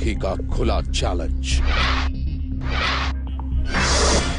राखी का खुला चैलेंज।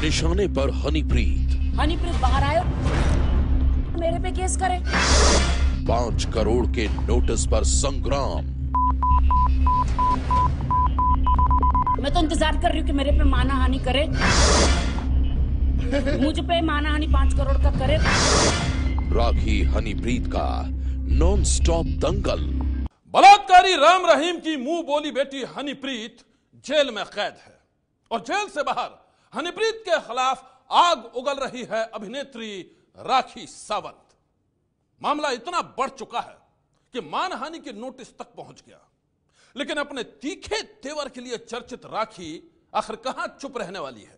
निशाने पर हनीप्रीत। हनीप्रीत बाहर आयो, मेरे पे केस करे। 5 करोड़ के नोटिस पर संग्राम। मैं तो इंतजार कर रही हूँ कि मेरे पे मानहानि करे, मुझ पे मानहानि 5 करोड़ का करे। राखी हनीप्रीत का नॉन स्टॉप दंगल। बलात्कारी राम रहीम की मुंह बोली बेटी हनीप्रीत जेल में कैद है और जेल से बाहर हनीप्रीत के खिलाफ आग उगल रही है अभिनेत्री राखी सावंत। मामला इतना बढ़ चुका है कि मानहानि के नोटिस तक पहुंच गया, लेकिन अपने तीखे तेवर के लिए चर्चित राखी आखिर कहां चुप रहने वाली है।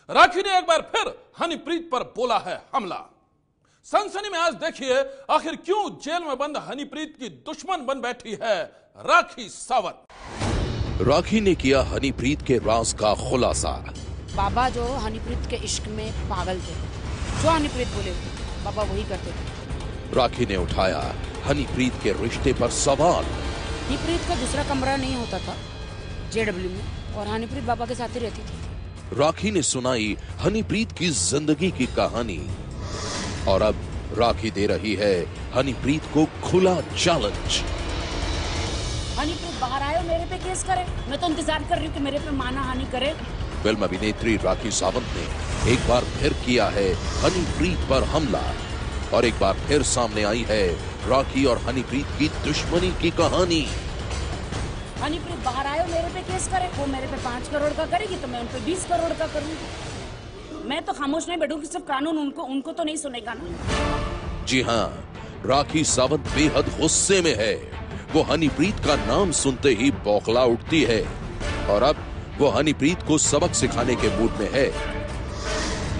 राखी ने एक बार फिर हनीप्रीत पर बोला है हमला। सनसनी में आज देखिए आखिर क्यों जेल में बंद हनीप्रीत की दुश्मन बन बैठी है राखी सावंत। राखी ने किया हनीप्रीत के राज का खुलासा। बाबा जो हनीप्रीत के इश्क में पागल थे, जो हनीप्रीत बोले बाबा वही करते थे। राखी ने उठाया हनीप्रीत के रिश्ते पर सवाल। हनीप्रीत का दूसरा कमरा नहीं होता था जेडब्ल्यू में और हनीप्रीत बाबा के साथ ही रहती थी। राखी ने सुनाई हनीप्रीत की जिंदगी की कहानी और अब राखी दे रही है हनीप्रीत को खुला चैलेंज। हनीप्रीत बाहर आयो, मेरे पे केस करे। मैं तो इंतजार कर रही हूँ कि मेरे पे मानहानि करे। फिल्म अभिनेत्री राखी सावंत ने एक बार फिर किया है हनीप्रीत पर हमला और एक बार फिर सामने आई है राखी और हनीप्रीत की दुश्मनी की कहानी। हनीप्रीत बाहर आयो, मेरे पे केस करे। वो मेरे पे 5 करोड़ का करेगी तो मैं उन पे 20 करोड़ का करूंगी। मैं तो खामोश नहीं बैठूंगी, सिर्फ कानून उनको तो नहीं सुनेगा ना। जी हाँ, राखी सावंत बेहद गुस्से में है। वो हनीप्रीत का नाम सुनते ही बौखला उठती है और अब वो हनीप्रीत को सबक सिखाने के मूड में है।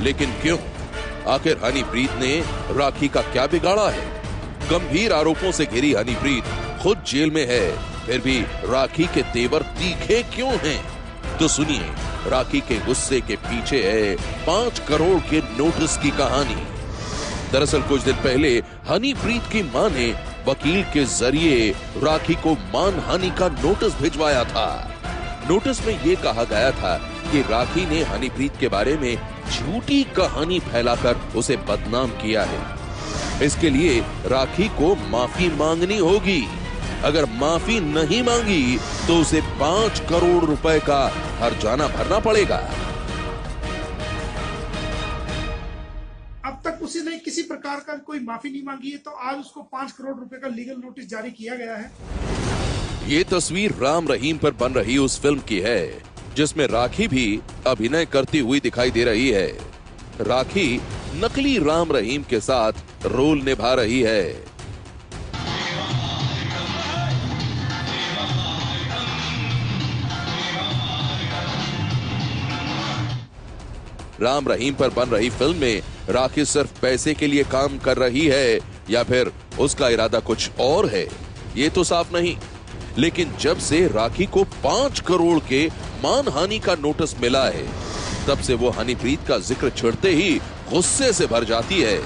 लेकिन क्यों? आखिर हनीप्रीत ने राखी का क्या बिगाड़ा है? गंभीर आरोपों से घिरी हनीप्रीत खुद जेल में है, फिर भी राखी के तेवर तीखे क्यों हैं? तो सुनिए राखी के गुस्से के पीछे है 5 करोड़ के नोटिस की कहानी। दरअसल कुछ दिन पहले हनीप्रीत की मां ने वकील के जरिए राखी को मानहानि का नोटिस भिजवाया था। नोटिस में यह कहा गया था कि राखी ने हनीप्रीत के बारे में झूठी कहानी फैलाकर उसे बदनाम किया है। इसके लिए राखी को माफी मांगनी होगी। अगर माफी नहीं मांगी तो उसे 5 करोड़ रुपए का हर्जाना भरना पड़ेगा। अब तक उसने किसी प्रकार का कोई माफी नहीं मांगी है, तो आज उसको 5 करोड़ रुपए का लीगल नोटिस जारी किया गया है। ये तस्वीर राम रहीम पर बन रही उस फिल्म की है जिसमें राखी भी अभिनय करती हुई दिखाई दे रही है। राखी नकली राम रहीम के साथ रोल निभा रही है। राम रहीम पर बन रही फिल्म में राखी सिर्फ पैसे के लिए काम कर रही है या फिर उसका इरादा कुछ और है, ये तो साफ नहीं। लेकिन जब से राखी को 5 करोड़ के मानहानि का नोटिस मिला है, तब से वो हनीप्रीत का जिक्र छेड़ते ही गुस्से से भर जाती है।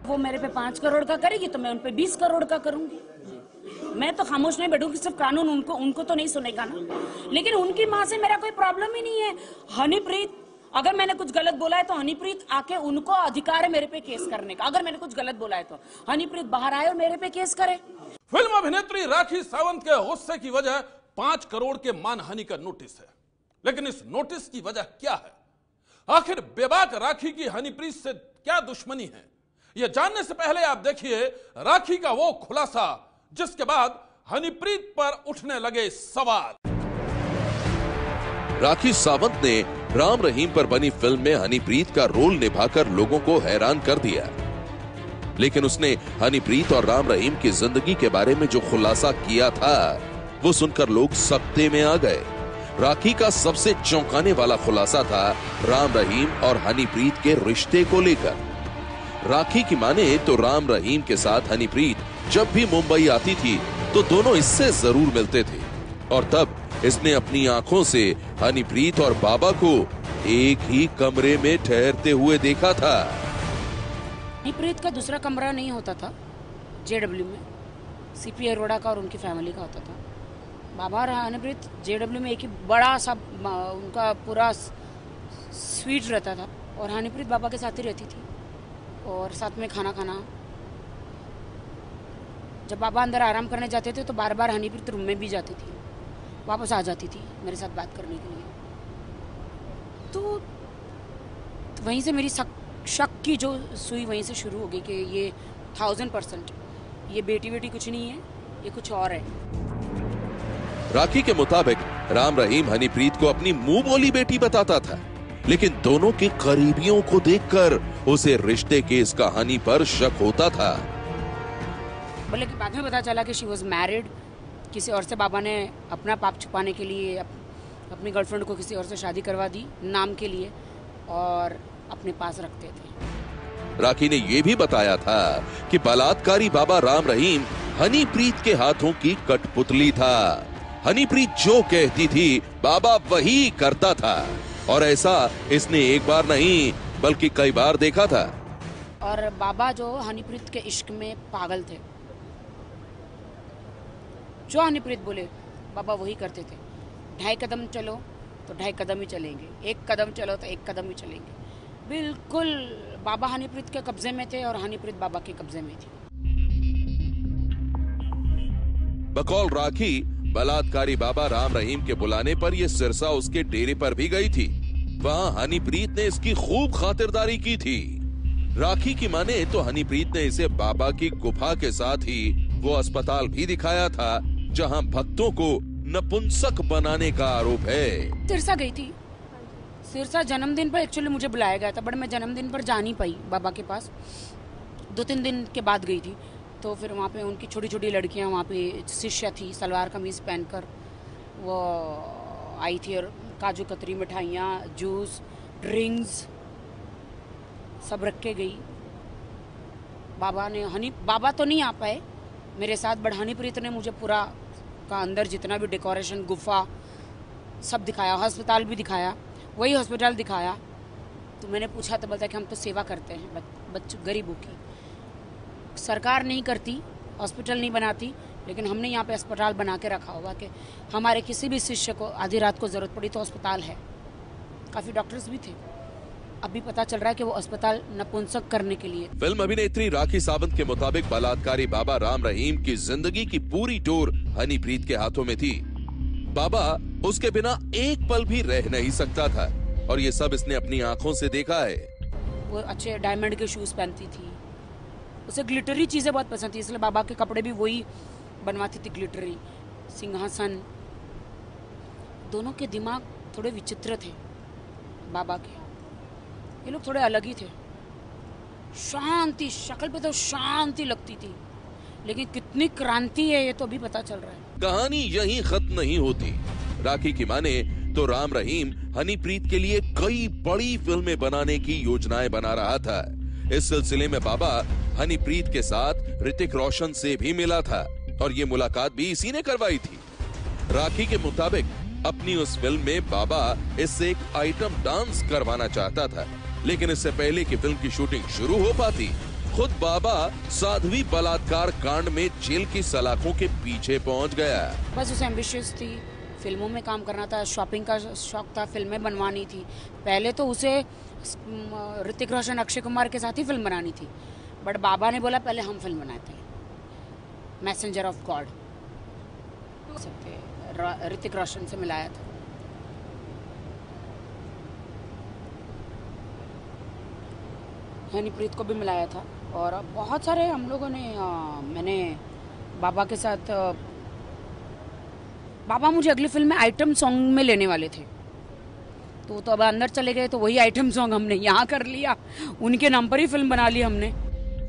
वो मेरे पे 5 करोड़ का करेगी तो मैं उन पे 20 करोड़ का करूंगी। मैं तो खामोश नहीं बैठूंगी, सिर्फ कानून उनको तो नहीं सुनेगा ना। लेकिन उनकी माँ से मेरा कोई प्रॉब्लम ही नहीं है। हनीप्रीत, अगर मैंने कुछ गलत बोला है तो हनीप्रीत आके, उनको अधिकार है मेरे पे केस करने का। अगर मैंने कुछ गलत बोला है तो हनीप्रीत बाहर आए और मेरे पे केस करे। फिल्म अभिनेत्री राखी सावंत के गुस्से की वजह 5 करोड़ के मानहानि का नोटिस है। लेकिन इस नोटिस की वजह क्या है? आखिर बेबाक राखी की हनीप्रीत से क्या दुश्मनी है? यह जानने से पहले आप देखिए राखी का वो खुलासा जिसके बाद हनीप्रीत पर उठने लगे सवाल। राखी सावंत ने राम रहीम पर बनी फिल्म में हनीप्रीत का रोल निभाकर लोगों को हैरान कर दिया। लेकिन उसने हनीप्रीत और राम रहीम की जिंदगी के बारे में जो खुलासा किया था वो सुनकर लोग सकते में आ गए। राखी का सबसे चौंकाने वाला खुलासा था राम रहीम और हनीप्रीत के रिश्ते को लेकर। राखी की माने तो राम रहीम के साथ हनीप्रीत जब भी मुंबई आती थी तो दोनों इससे जरूर मिलते थे और तब इसने अपनी आंखों से हनीप्रीत और बाबा को एक ही कमरे में ठहरते हुए देखा था। हनीप्रीत का दूसरा कमरा नहीं होता था जेडब्ल्यू में, सीपी अरोड़ा का और उनकी फैमिली का होता था। बाबा और हनीप्रीत जेडब्ल्यू में एक ही बड़ा सा उनका पूरा स्वीट रहता था और हनीप्रीत बाबा के साथ ही रहती थी और साथ में खाना खाना। जब बाबा अंदर आराम करने जाते थे तो बार बार हनीप्रीत रूम में भी जाती थी, वापस आ जाती थी मेरे साथ बात करने के लिए। तो वहीं से मेरी शक की जो सुई वहीं से शुरू हो गई कि ये 1000% ये बेटी बेटी कुछ नहीं है, ये कुछ और है। राखी के मुताबिक राम रहीम हनीप्रीत को अपनी मुंह बोली बेटी बताता था, लेकिन दोनों के करीबियों को देखकर उसे रिश्ते की इस कहानी पर शक होता था। बोले कि बाद में पता चला कि शी वॉज मैरिड, किसी और से बाबा ने अपना पाप छुपाने के लिए अपनी गर्लफ्रेंड को किसी और से शादी करवा दी नाम के लिए और अपने पास रखते थे। राखी ने यह भी बताया था कि बलात्कारी बाबा राम रहीम हनीप्रीत के हाथों की कठपुतली था। हनीप्रीत जो कहती थी बाबा वही करता था और ऐसा इसने एक बार नहीं बल्कि कई बार देखा था। और बाबा जो हनीप्रीत के इश्क में पागल थे, जो हनीप्रीत बोले बाबा वही करते थे। 2.5 कदम चलो तो 2.5 कदम ही चलेंगे, 1 कदम चलो तो 1 कदम ही चलेंगे। बिल्कुल बाबा हनीप्रीत के कब्जे में थे और हनीप्रीत बाबा के कब्जे में थी। बकौल राखी बलात्कारी बाबा राम रहीम के बुलाने पर यह सिरसा उसके डेरे पर भी गई थी। वहां हनीप्रीत ने इसकी खूब खातिरदारी की थी। राखी की माने तो हनीप्रीत ने इसे बाबा की गुफा के साथ ही वो अस्पताल भी दिखाया था जहां भक्तों को नपुंसक बनाने का आरोप है। सिरसा गई थी, सिरसा जन्मदिन पर एक्चुअली मुझे बुलाया गया था, बट मैं जन्मदिन पर जा नहीं पाई बाबा के पास। 2-3 दिन के बाद गई थी तो फिर वहाँ पे उनकी छोटी छोटी लड़कियाँ वहाँ पे शिष्या थी, सलवार कमीज पहनकर वो आई थी और काजू कतरी मिठाइयाँ, जूस, ड्रिंक्स सब रख के गई। बाबा तो नहीं आ पाए मेरे साथ, बट हनीप्रीत ने मुझे पूरा का अंदर जितना भी डेकोरेशन, गुफा सब दिखाया, अस्पताल भी दिखाया, वही हॉस्पिटल दिखाया। तो मैंने पूछा तो बोलता कि हम तो सेवा करते हैं बच्चों गरीबों की, सरकार नहीं करती, हॉस्पिटल नहीं बनाती, लेकिन हमने यहाँ पे अस्पताल बना के रखा हुआ कि हमारे किसी भी शिष्य को आधी रात को जरूरत पड़ी तो अस्पताल है। काफी डॉक्टर्स भी थे। अभी पता चल रहा है कि वो अस्पताल नपुंसक करने के लिए। फिल्म अभिनेत्री राखी सावंत के मुताबिक बलात्कारी बाबा राम रहीम की जिंदगी की पूरी डोर हनीप्रीत के हाथों में थी। बाबा उसके बिना एक पल भी रह नहीं सकता था और ये सब इसने अपनी आंखों से देखा है। वो अच्छे डायमंड के शूज पहनती थी, उसे ग्लिटरी चीजें बहुत पसंद थी, इसलिए बाबा के कपड़े भी वही बनवाती थी, ग्लिटरी, सिंहासन। दोनों के दिमाग थोड़े विचित्र थे बाबा के, ये लोग थोड़े अलग ही थे। शांति, शक्ल पे तो शांति लगती थी, लेकिन कितनी क्रांति है ये तो अभी पता चल रहा है। कहानी यहीं खत्म नहीं होती। राखी की माने तो राम रहीम हनीप्रीत के लिए कई बड़ी फिल्में बनाने की योजनाएं बना रहा था। इस सिलसिले में बाबा हनीप्रीत के साथ ऋतिक रोशन से भी मिला था और ये मुलाकात भी इसी ने करवाई थी। राखी के मुताबिक अपनी उस फिल्म में बाबा इससे एक आइटम डांस करवाना चाहता था, लेकिन इससे पहले कि फिल्म की शूटिंग शुरू हो पाती, खुद बाबा साध्वी बलात्कार कांड में जेल की सलाखों के पीछे पहुंच गया। बस उसे एम्बिशियस थी, फिल्मों में काम करना था, शॉपिंग का शौक था, फिल्में बनवानी थी। पहले तो उसे ऋतिक रोशन, अक्षय कुमार के साथ ही फिल्म बनानी थी, बट बाबा ने बोला पहले हम फिल्म बनाते हैं, messenger of God. Hrithik Roshan से मिलाया था। हनीप्रीत को भी मिलाया था और बहुत सारे हम लोगों ने मैंने बाबा के साथ, बाबा मुझे अगली फिल्म में आइटम सॉन्ग में लेने वाले थे, तो अब अंदर चले गए, तो वही आइटम सॉन्ग हमने यहाँ कर लिया, उनके नाम पर ही फिल्म बना ली हमने।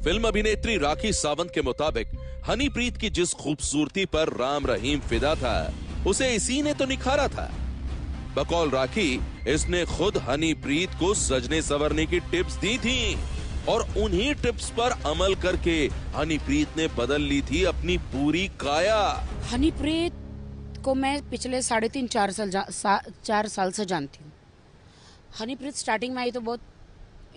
फिल्म अभिनेत्री राखी सावंत के मुताबिक हनीप्रीत की जिस खूबसूरती पर राम रहीम फिदा था, उसे इसी ने तो निखारा था। बकौल राखी इसने खुद हनीप्रीत को सजने संवरने की टिप्स दी थी और उन्हीं टिप्स पर अमल करके हनीप्रीत ने बदल ली थी अपनी पूरी काया। हनीप्रीत को मैं पिछले 3.5-4 साल से जानती हूँ। हनीप्रीत स्टार्टिंग में आई तो बहुत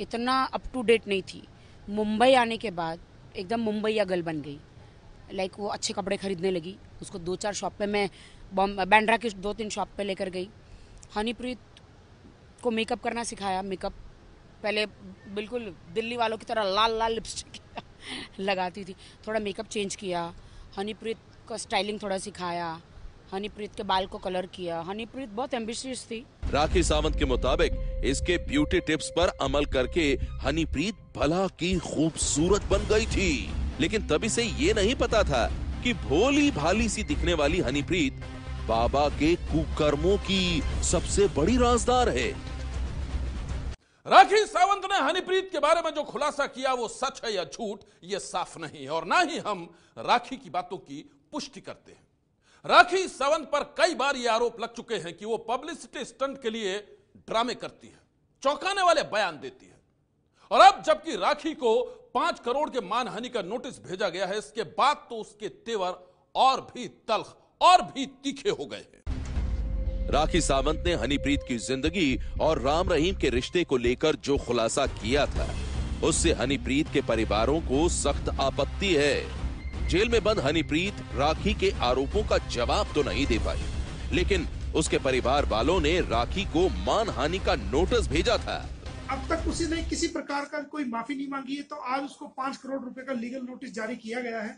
इतना अप टू डेट नहीं थी। मुंबई आने के बाद एकदम मुंबईया गर्ल बन गई। लाइक वो अच्छे कपड़े खरीदने लगी, उसको 2-4 शॉप पे मैं बैंड्रा की 2-3 शॉप पे लेकर गई। हनीप्रीत को मेकअप करना सिखाया। मेकअप पहले बिल्कुल दिल्ली वालों की तरह लाल लाल लिपस्टिक लगाती थी, थोड़ा मेकअप चेंज किया। हनीप्रीत को स्टाइलिंग थोड़ा सिखाया। हनीप्रीत के बाल को कलर किया। हनीप्रीत बहुत एम्बिशियस थी। राखी सावंत के मुताबिक इसके ब्यूटी टिप्स पर अमल करके हनीप्रीत भला की खूबसूरत बन गई थी, लेकिन तभी से ये नहीं पता था कि भोली भाली सी दिखने वाली हनीप्रीत बाबा के कुकर्मों की सबसे बड़ी राजदार है। राखी सावंत ने हनीप्रीत के बारे में जो खुलासा किया वो सच है या झूठ, ये साफ नहीं है और ना ही हम राखी की बातों की पुष्टि करते हैं। राखी सावंत पर कई बार ये आरोप लग चुके हैं कि वो पब्लिसिटी स्टंट के लिए ड्रामे करती है, चौंकाने वाले बयान देती है। और अब जबकि राखी को 5 करोड़ के मानहानि का नोटिस भेजा गया है, इसके बाद तो उसके तेवर और भी तल्ख और भी तीखे हो गए हैं। राखी सावंत ने हनीप्रीत की जिंदगी और राम रहीम के रिश्ते को लेकर जो खुलासा किया था, उससे हनीप्रीत के परिवारों को सख्त आपत्ति है। जेल में बंद हनीप्रीत राखी के आरोपों का जवाब तो नहीं दे पाई, लेकिन उसके परिवार वालों ने राखी को मानहानि का नोटिस भेजा था। अब तक उसने किसी प्रकार का कोई माफी नहीं मांगी है, तो आज उसको 5 करोड़ रुपए का लीगल नोटिस जारी किया गया है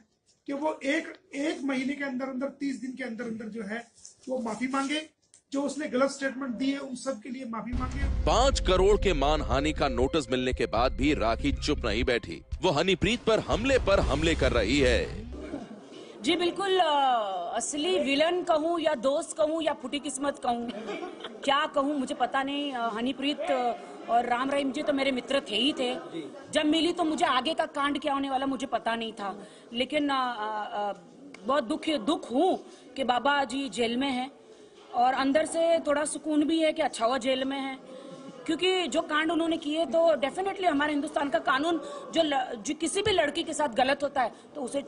कि वो एक महीने के अंदर अंदर 30 दिन के अंदर अंदर जो है वो माफी मांगे। जो उसने गलत स्टेटमेंट दी है उन सब के लिए माफी मांगे। 5 करोड़ के मानहानि का नोटिस मिलने के बाद भी राखी चुप नहीं बैठी। वो हनीप्रीत पर हमले कर रही है। जी बिल्कुल, असली विलन कहूँ या दोस्त कहूँ या फुटी किस्मत कहूँ, क्या कहूँ मुझे पता नहीं। हनीप्रीत और राम रहीम जी तो मेरे मित्र थे ही थे। जब मिली तो मुझे आगे का कांड क्या होने वाला मुझे पता नहीं था, लेकिन बहुत दुख हूँ कि बाबा जी जेल में हैं और अंदर से थोड़ा सुकून भी है कि अच्छा हुआ जेल में है, क्योंकि जो कांड उन्होंने किए तो डेफिनेटली हमारे हिंदुस्तान का कानून जो किसी भी लड़की के साथ गलत होता है तो उसे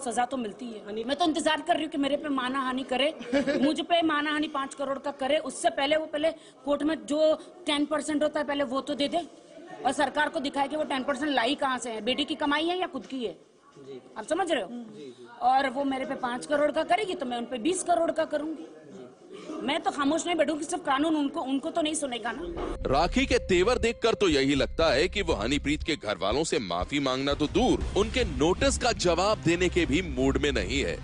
सजा तो मिलती है। मैं तो इंतजार कर रही हूँ कि मेरे पे मानहानि करे, मुझ पे मानहानि 5 करोड़ का करे। उससे पहले वो कोर्ट में जो 10% होता है पहले वो तो दे दे और सरकार को दिखाए कि वो 10% लाई कहाँ से है, बेटी की कमाई है या खुद की है। आप समझ रहे हो। और वो मेरे पे 5 करोड़ का करेगी तो मैं उन पे 20 करोड़ का करूंगी। मैं तो खामोश नहीं बैठूंगी, सिर्फ कानून उनको तो नहीं सुनेगा ना। राखी के तेवर देखकर तो यही लगता है कि वो हनीप्रीत के घर वालों से माफी मांगना तो दूर, उनके नोटिस का जवाब देने के भी मूड में नहीं है।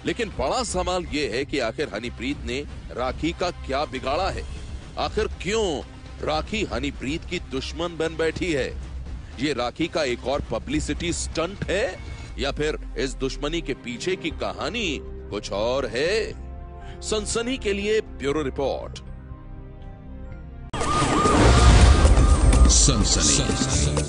लेकिन बड़ा सवाल ये है कि आखिर हनीप्रीत ने राखी का क्या बिगाड़ा है? आखिर क्यों राखी हनीप्रीत की दुश्मन बन बैठी है? ये राखी का एक और पब्लिसिटी स्टंट है या फिर इस दुश्मनी के पीछे की कहानी कुछ और है? सनसनी के लिए ब्यूरो रिपोर्ट। सनसनी।